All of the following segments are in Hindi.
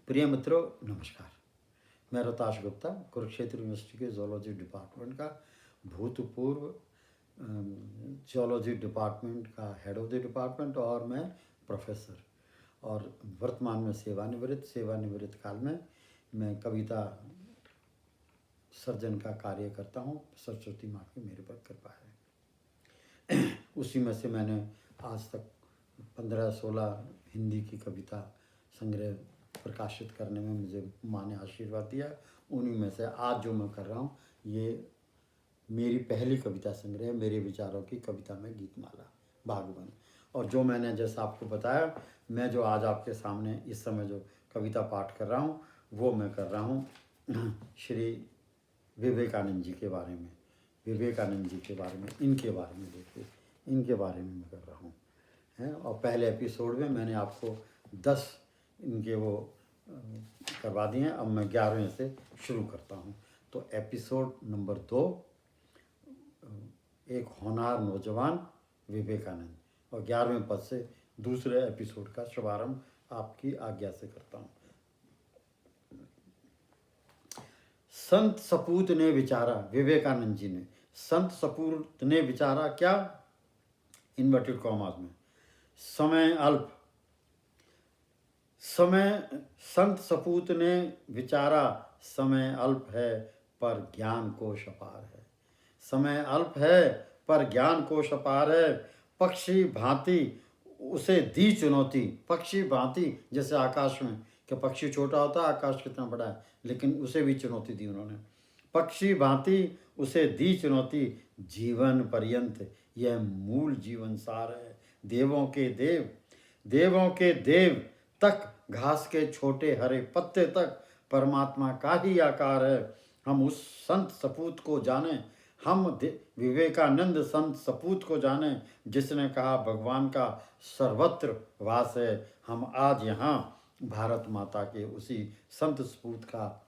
प्रिय मित्रों, नमस्कार। मैं रोहताश गुप्ता, कुरुक्षेत्र यूनिवर्सिटी के जोलॉजी डिपार्टमेंट का भूतपूर्व जोलॉजी डिपार्टमेंट का हेड ऑफ द डिपार्टमेंट और मैं प्रोफेसर और वर्तमान में सेवानिवृत्त काल में मैं कविता सर्जन का कार्य करता हूँ। सरस्वती माँ की मेरे पर कृपा है। उसी में से मैंने आज तक 15-16 हिंदी की कविता संग्रह प्रकाशित करने में मुझे माँ ने आशीर्वाद दिया। उन्हीं में से आज जो मैं कर रहा हूँ ये मेरी पहली कविता संग्रह, मेरे विचारों की कविता में गीतमाला बागवन। और जो मैंने जैसा आपको बताया, मैं जो आज आपके सामने इस समय जो कविता पाठ कर रहा हूँ वो मैं कर रहा हूँ श्री विवेकानंद जी के बारे में। विवेकानंद जी के बारे में, इनके बारे में, देखिए इनके बारे में मैं कर रहा हूँ है। और पहले एपिसोड में मैंने आपको 10 इनके वो करवा दिए हैं। अब मैं 11वें से शुरू करता हूँ। तो एपिसोड नंबर 2, एक होनहार नौजवान विवेकानंद, और 11वें पद से दूसरे एपिसोड का शुभारंभ आपकी आज्ञा से करता हूँ। संत सपूत ने विचारा, विवेकानंद जी ने, संत सपूत ने विचारा क्या, इन्वर्टेड कॉमास में, समय अल्प। संत सपूत ने विचारा, समय अल्प है पर ज्ञान कोश अपार है। समय अल्प है पर ज्ञान कोश अपार है। पक्षी भांति उसे दी चुनौती, पक्षी भांति जैसे आकाश में, कि पक्षी छोटा होता है, आकाश कितना बड़ा है, लेकिन उसे भी चुनौती दी उन्होंने। पक्षी भांति उसे दी चुनौती, जीवन पर्यंत यह मूल जीवन सार है। देवों के देव तक, घास के छोटे हरे पत्ते तक परमात्मा का ही आकार है। हम उस संत सपूत को जाने, हम विवेकानंद संत सपूत को जाने जिसने कहा भगवान का सर्वत्र वास है। हम आज यहाँ भारत माता के उसी संत सपूत का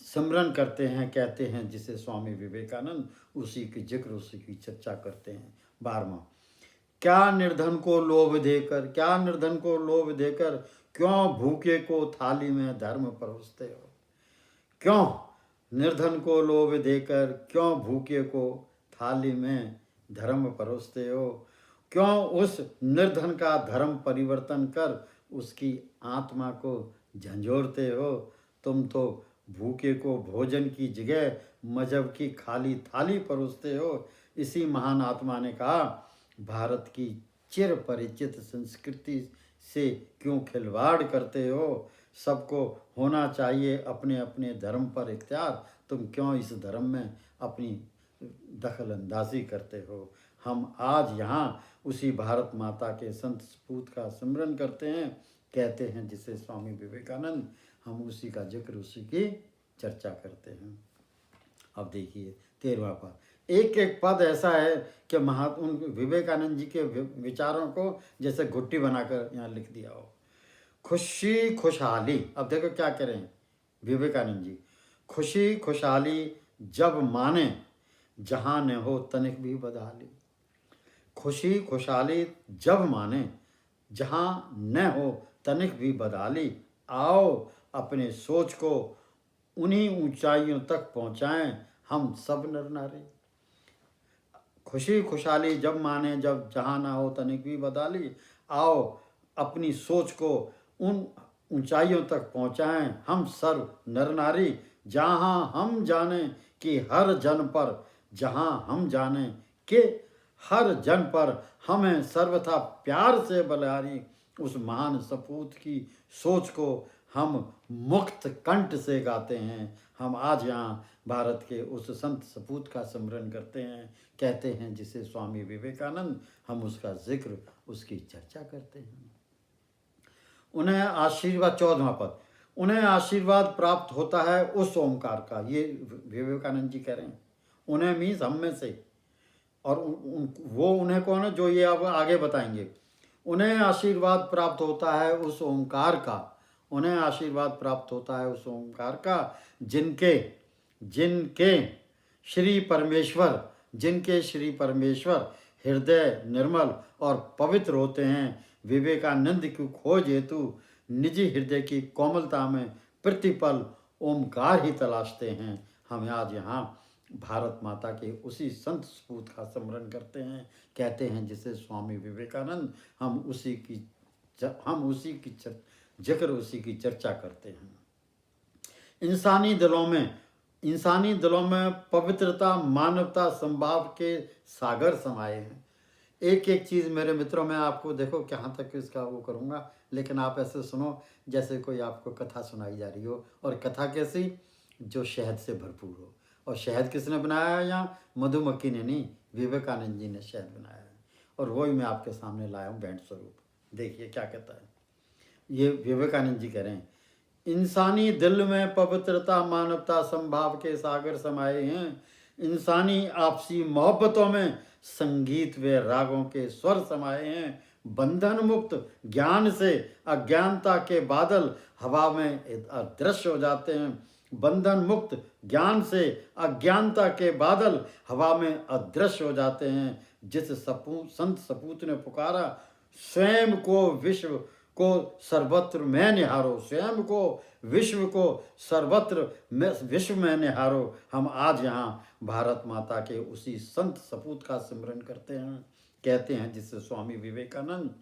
सिमरन करते हैं, कहते हैं जिसे स्वामी विवेकानंद, उसी की जिक्र, उसी की चर्चा करते हैं। 12वां, क्या निर्धन को लोभ देकर क्यों भूखे को थाली में धर्म परोसते हो। क्यों निर्धन को लोभ देकर क्यों भूखे को थाली में धर्म परोसते हो। क्यों उस निर्धन का धर्म परिवर्तन कर उसकी आत्मा को झंझोरते हो। तुम तो भूखे को भोजन की जगह मजहब की खाली थाली परोसते हो। इसी महान आत्मा ने कहा, भारत की चिर परिचित संस्कृति से क्यों खिलवाड़ करते हो। सबको होना चाहिए अपने अपने धर्म पर इख्तियार, तुम क्यों इस धर्म में अपनी दखल अंदाजी करते हो। हम आज यहाँ उसी भारत माता के संत सपूत का सिमरन करते हैं, कहते हैं जिसे स्वामी विवेकानंद, हम उसी का जिक्र, उसी की चर्चा करते हैं। अब देखिए 13वां पद, एक एक पद ऐसा है कि उन विवेकानंद जी के विचारों को जैसे घुट्टी बनाकर यहाँ लिख दिया हो। खुशी खुशहाली, अब देखो क्या कह रहे हैं विवेकानंद जी, खुशी खुशहाली जब माने जहाँ न हो तनिक भी बदहाली। खुशी खुशहाली जब माने जहाँ न हो तनिक भी बदहाली। आओ अपने सोच को उन्हीं ऊंचाइयों तक पहुँचाएं हम सब नर नारी। खुशी खुशहाली जब माने जब जहाँ ना हो तनिक भी बदहाली। आओ अपनी सोच को उन ऊंचाइयों तक पहुँचाएं हम सर्व नर नारी। जहाँ हम जाने कि हर जन पर, जहाँ हम जाने कि हर जन पर हमें सर्वथा प्यार से बलिहारी। उस महान सपूत की सोच को हम मुक्त कंठ से गाते हैं। हम आज यहाँ भारत के उस संत सपूत का स्मरण करते हैं, कहते हैं जिसे स्वामी विवेकानंद, हम उसका जिक्र, उसकी चर्चा करते हैं। उन्हें आशीर्वाद, 14वां पद, उन्हें आशीर्वाद प्राप्त होता है उस ओंकार का। ये विवेकानंद जी कह रहे हैं, उन्हें मीन्स हम में से, और वो उन्हें कौन है जो ये अब आगे बताएंगे। उन्हें आशीर्वाद प्राप्त होता है उस ओंकार का, उन्हें आशीर्वाद प्राप्त होता है उस ओंकार का, जिनके श्री परमेश्वर हृदय निर्मल और पवित्र होते हैं। विवेकानंद की खोज हेतु निजी हृदय की कोमलता में प्रतिपल ओमकार ही तलाशते हैं। हम आज यहाँ भारत माता के उसी संत सपूत का स्मरण करते हैं, कहते हैं जिसे स्वामी विवेकानंद, हम उसी की जिक्र, उसी की चर्चा करते हैं। इंसानी दिलों में पवित्रता, मानवता, संभाव के सागर समाये हैं। एक एक चीज़ मेरे मित्रों, मैं आपको देखो कहाँ तक इसका वो करूँगा, लेकिन आप ऐसे सुनो जैसे कोई आपको कथा सुनाई जा रही हो। और कथा कैसी? जो शहद से भरपूर हो। और शहद किसने बनाया है? यहाँ मधुमक्खी ने नहीं, विवेकानंद जी ने शहद बनाया है। और वही मैं आपके सामने लाया हूँ भेंट स्वरूप। देखिए क्या कहता है। ये विवेकानंद जी कह रहे हैं, इंसानी दिल में पवित्रता, मानवता, संभाव के सागर समाये हैं। इंसानी आपसी मोहब्बतों में संगीत व रागों के स्वर समाये हैं। बंधन मुक्त ज्ञान से अज्ञानता के बादल हवा में अदृश्य हो जाते हैं। बंधन मुक्त ज्ञान से अज्ञानता के बादल हवा में अदृश्य हो जाते हैं। जिस संत सपूत ने पुकारा, स्वयं को विश्व को सर्वत्र में निहारो, स्वयं को विश्व को सर्वत्र विश्व में निहारो। हम आज यहाँ भारत माता के उसी संत सपूत का स्मरण करते हैं, कहते हैं जिससे स्वामी विवेकानंद,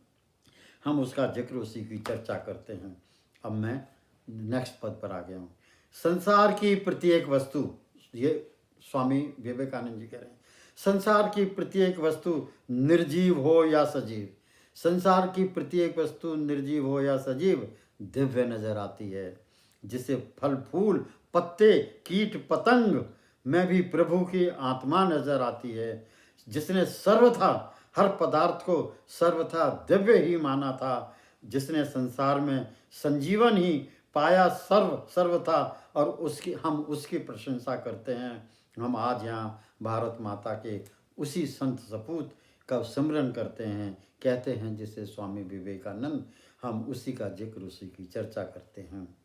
हम उसका जिक्र, उसी की चर्चा करते हैं। अब मैं नेक्स्ट पद पर आ गया हूँ। संसार की प्रत्येक वस्तु, ये स्वामी विवेकानंद जी कह रहे हैं, संसार की प्रत्येक वस्तु निर्जीव हो या सजीव, संसार की प्रत्येक वस्तु निर्जीव हो या सजीव दिव्य नजर आती है। जिसे फल फूल पत्ते कीट पतंग में भी प्रभु की आत्मा नजर आती है। जिसने सर्वथा हर पदार्थ को सर्वथा दिव्य ही माना था, जिसने संसार में संजीवन ही पाया सर्वथा, और हम उसकी प्रशंसा करते हैं। हम आज यहाँ भारत माता के उसी संत सपूत का स्मरण करते हैं, कहते हैं जिसे स्वामी विवेकानंद, हम उसी का जिक्र, उसी की चर्चा करते हैं।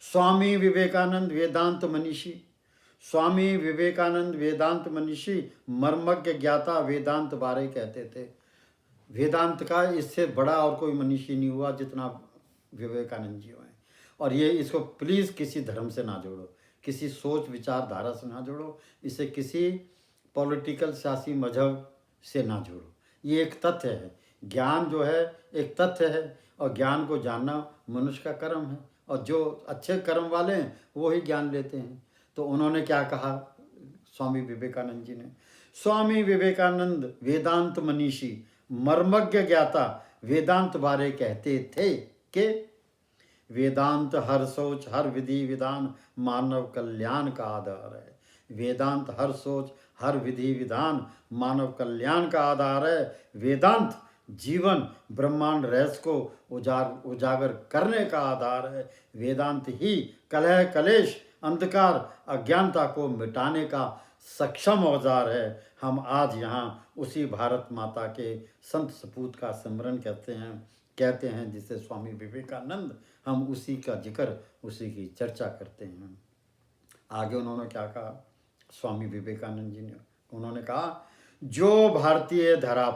स्वामी विवेकानंद वेदांत मनीषी, स्वामी विवेकानंद वेदांत मनीषी, मर्मज्ञ ज्ञाता, वेदांत बारे कहते थे। वेदांत का इससे बड़ा और कोई मनीषी नहीं हुआ जितना विवेकानंद जी हुए। और ये इसको प्लीज़ किसी धर्म से ना जोड़ो, किसी सोच विचारधारा से ना जोड़ो, इसे किसी पॉलिटिकल सियासी मजहब से ना जोड़ो। ये एक तथ्य है। ज्ञान जो है एक तथ्य है, और ज्ञान को जानना मनुष्य का कर्म है। और जो अच्छे कर्म वाले हैं वो ही ज्ञान लेते हैं। तो उन्होंने क्या कहा स्वामी विवेकानंद जी ने? स्वामी विवेकानंद वेदांत मनीषी, मर्मज्ञ ज्ञाता, वेदांत बारे कहते थे कि वेदांत हर सोच हर विधि विधान मानव कल्याण का आधार है। वेदांत हर सोच हर विधि विधान मानव कल्याण का आधार है। वेदांत जीवन ब्रह्मांड रहस्य को उजागर करने का आधार है। वेदांत ही कलह कलेश अंधकार अज्ञानता को मिटाने का सक्षम औजार है। हम आज यहाँ उसी भारत माता के संत सपूत का स्मरण करते हैं, कहते हैं जिसे स्वामी विवेकानंद, हम उसी का जिक्र, उसी की चर्चा करते हैं। आगे उन्होंने क्या कहा स्वामी विवेकानंद जी ने? उन्होंने कहा, जो भारतीय धरा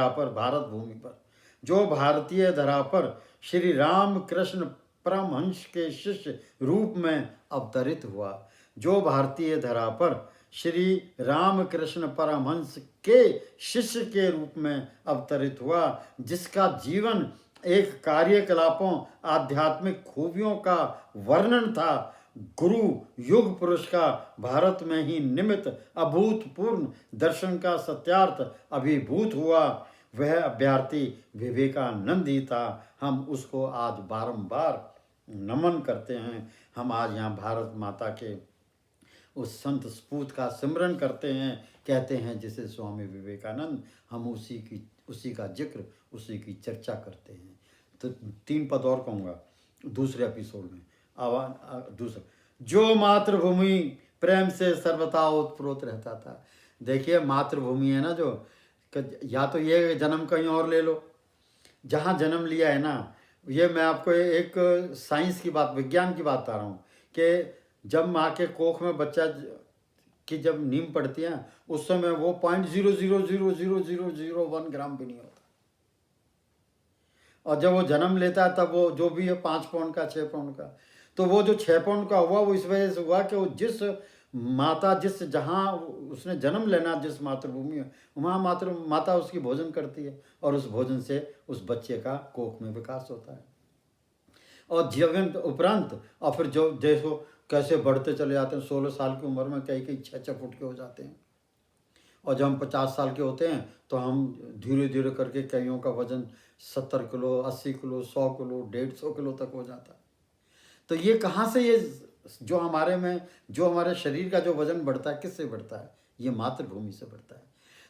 पर भारत भूमि पर, जो भारतीय धरा पर श्री राम कृष्ण परमहंस के शिष्य रूप में अवतरित हुआ, जो भारतीय धरा पर श्री राम कृष्ण परमहंस के शिष्य के रूप में अवतरित हुआ, जिसका जीवन एक कार्यकलापों आध्यात्मिक खूबियों का वर्णन था, गुरु युग पुरुष का भारत में ही निमित्त अभूतपूर्ण दर्शन का सत्यार्थ अभिभूत हुआ, वह अभ्यर्थी विवेकानंद ही था। हम उसको आज बारंबार नमन करते हैं। हम आज यहाँ भारत माता के उस संत सपूत का स्मरण करते हैं, कहते हैं जिसे स्वामी विवेकानंद, हम उसी का जिक्र, उसी की चर्चा करते हैं। तो 3 पद और कहूँगा दूसरे एपिसोड में। दूसरा, जो मातृभूमि प्रेम से सर्वथा ओतप्रोत रहता था। देखिए मातृभूमि है ना, जो या तो ये जन्म कहीं और ले लो, जहाँ जन्म लिया है ना, ये मैं आपको एक साइंस की बात, विज्ञान की बात बता रहा हूँ कि जब माँ के कोख में बच्चा की जब नींव पड़ती है, उस समय वो 0.000001 ग्राम भी नहीं होता। और जब वो जन्म लेता है तब वो जो भी है 5 पाउंड का 6 पाउंड का, तो वो जो 6 पाउंड का हुआ वो इस वजह से हुआ कि वो जिस माता जिस जहाँ उसने जन्म लेना जिस मातृभूमि में, वहाँ माता उसकी भोजन करती है और उस भोजन से उस बच्चे का कोख में विकास होता है। और जीवन उपरांत और फिर जो देखो कैसे बढ़ते चले जाते हैं, 16 साल की उम्र में कई 6 फुट के हो जाते हैं, और जब हम 50 साल के होते हैं तो हम धीरे धीरे करके कईयों का वजन 70 किलो 80 किलो 100 किलो 150 किलो तक हो जाता है। तो ये कहाँ से, ये जो हमारे शरीर का जो वजन बढ़ता है किससे बढ़ता है? ये मातृभूमि से बढ़ता है।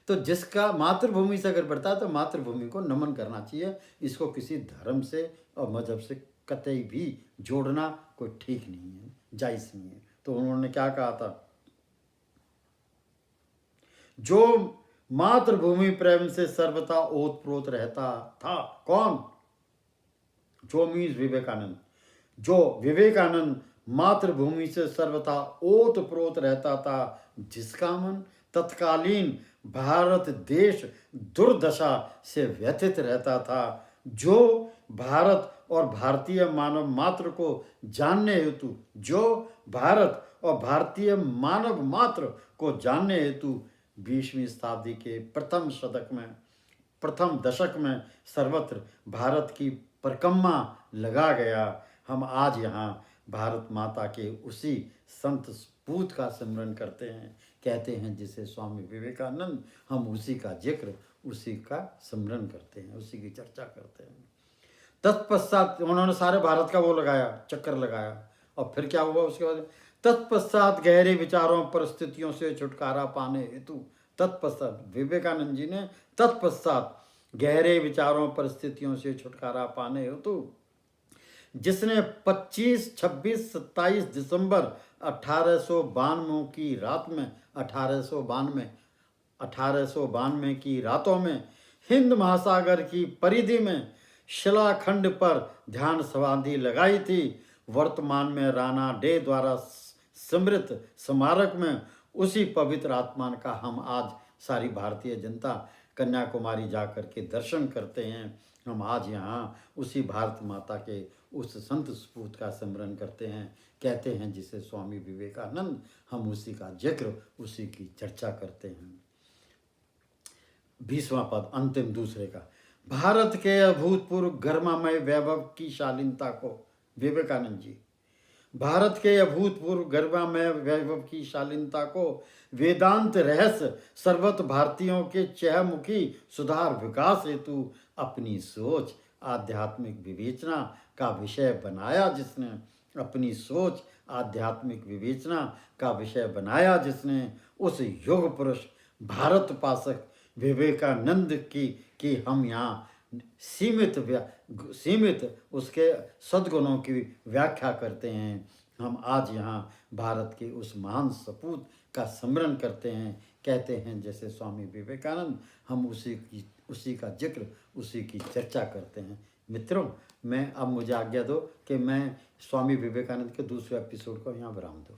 तो जिसका मातृभूमि से अगर बढ़ता है तो मातृभूमि को नमन करना चाहिए। इसको किसी धर्म से और मजहब से कतई भी जोड़ना कोई ठीक नहीं है, जायज़ नहीं है। तो उन्होंने क्या कहा था, जो मातृभूमि प्रेम से सर्वथा ओतप्रोत रहता था। कौन? जो मीन्स विवेकानंद। जो विवेकानंद मातृभूमि से सर्वथा ओतप्रोत रहता था, जिसका मन तत्कालीन भारत देश दुर्दशा से व्यथित रहता था, जो भारत और भारतीय मानव मात्र को जानने हेतु, जो भारत और भारतीय मानव मात्र को जानने हेतु 20वीं शताब्दी के प्रथम दशक में सर्वत्र भारत की परिक्रमा लगा गया। हम आज यहाँ भारत माता के उसी संत सपूत का स्मरण करते हैं, कहते हैं जिसे स्वामी विवेकानंद, हम उसी का जिक्र उसी का स्मरण करते हैं, उसी की चर्चा करते हैं। तत्पश्चात उन्होंने सारे भारत का वो लगाया, चक्कर लगाया, और फिर क्या हुआ उसके बाद, तत्पश्चात गहरे विचारों परिस्थितियों से छुटकारा पाने हेतु, तत्पश्चात विवेकानंद जी ने तत्पश्चात गहरे विचारों परिस्थितियों से छुटकारा पाने हेतु, जिसने 25, 26, 27 दिसंबर 1892 की रात में 1892 की रातों में हिंद महासागर की परिधि में शिलाखंड पर ध्यान समाधि लगाई थी। वर्तमान में राणा डे द्वारा समृत स्मारक में उसी पवित्र आत्मा का हम आज सारी भारतीय जनता कन्याकुमारी जाकर के दर्शन करते हैं। हम आज यहाँ उसी भारत माता के उस संत सपूत का स्मरण करते हैं, कहते हैं जिसे स्वामी विवेकानंद, हम उसी का जिक्र उसी की चर्चा करते हैं। 20वां पद अंतिम दूसरे का, भारत के अभूतपूर्व गर्मामय वैभव की शालीनता को, विवेकानंद जी, भारत के अभूतपूर्व गर्मामय वैभव की शालीनता को वेदांत रहस्य सर्वत भारतीयों के चहुमुखी सुधार विकास हेतु अपनी सोच आध्यात्मिक विवेचना का विषय बनाया, जिसने अपनी सोच आध्यात्मिक विवेचना का विषय बनाया, जिसने उस युग पुरुष भारत पासक विवेकानंद की हम यहाँ सीमित उसके सद्गुणों की व्याख्या करते हैं। हम आज यहाँ भारत के उस महान सपूत का स्मरण करते हैं, कहते हैं जैसे स्वामी विवेकानंद, हम उसी का जिक्र उसी की चर्चा करते हैं। मित्रों, मैं अब मुझे आज्ञा दो कि मैं स्वामी विवेकानंद के दूसरे एपिसोड को यहाँ विराम दूँ।